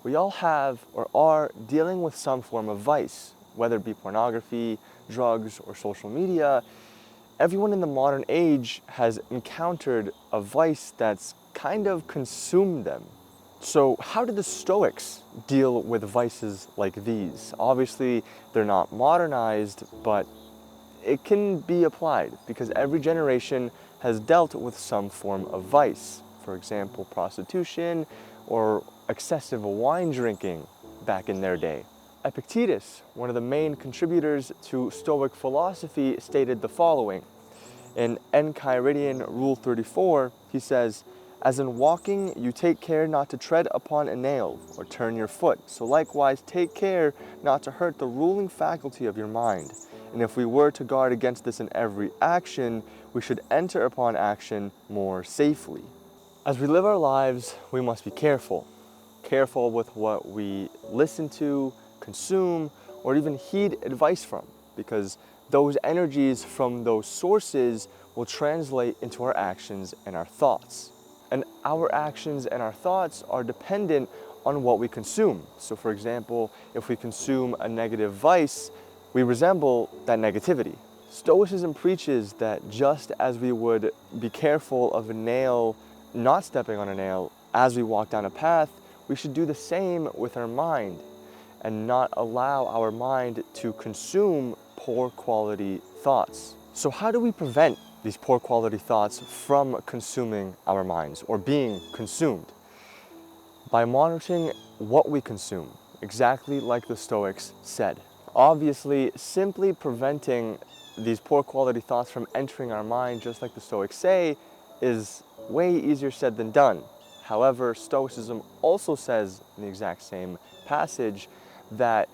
we all have or are dealing with some form of vice, whether it be pornography, drugs, or social media. Everyone in the modern age has encountered a vice that's kind of consumed them. So how did the Stoics deal with vices like these? Obviously, they're not modernized, but it can be applied because every generation has dealt with some form of vice. For example, prostitution or excessive wine drinking back in their day. Epictetus, one of the main contributors to Stoic philosophy, stated the following. In Enchiridion Rule 34, he says, "As in walking, you take care not to tread upon a nail or turn your foot, so likewise take care not to hurt the ruling faculty of your mind. And if we were to guard against this in every action, we should enter upon action more safely." As we live our lives, we must be careful. Careful with what we listen to, consume, or even heed advice from, because those energies from those sources will translate into our actions and our thoughts. And our actions and our thoughts are dependent on what we consume. So for example, if we consume a negative vice, we resemble that negativity. Stoicism preaches that just as we would be careful of a nail, not stepping on a nail, as we walk down a path, we should do the same with our mind and not allow our mind to consume poor quality thoughts. So how do we prevent these poor quality thoughts from consuming our minds or being consumed? By monitoring what we consume, exactly like the Stoics said. Obviously, simply preventing these poor quality thoughts from entering our mind, just like the Stoics say, is way easier said than done. However, Stoicism also says in the exact same passage that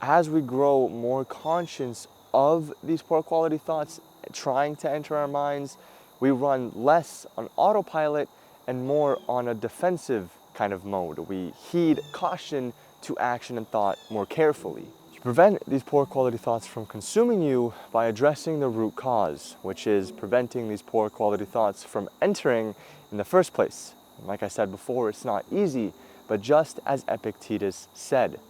as we grow more conscious of these poor quality thoughts trying to enter our minds, we run less on autopilot and more on a defensive kind of mode. We heed caution to action and thought more carefully. You prevent these poor quality thoughts from consuming you by addressing the root cause, which is preventing these poor quality thoughts from entering in the first place. Like I said before, it's not easy, but just as Epictetus said,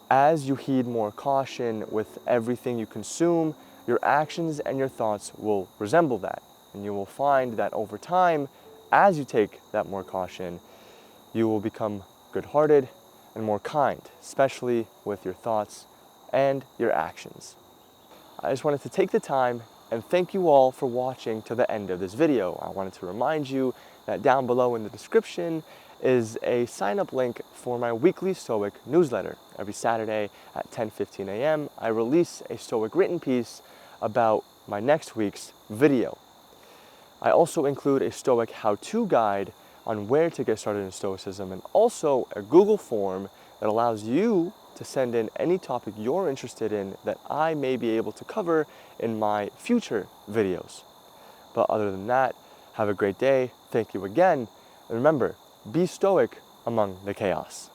as you heed more caution with everything you consume, your actions and your thoughts will resemble that. And you will find that over time, as you take that more caution, you will become good-hearted and more kind, especially with your thoughts and your actions. I just wanted to take the time and thank you all for watching to the end of this video. I wanted to remind you that down below in the description is a sign-up link for my weekly Stoic newsletter. Every Saturday at 10:15 a.m. I release a Stoic written piece about my next week's video. I also include a Stoic how-to guide on where to get started in Stoicism, and also a Google form that allows you to send in any topic you're interested in that I may be able to cover in my future videos. But other than that, have a great day. Thank you again. And remember, be stoic among the chaos.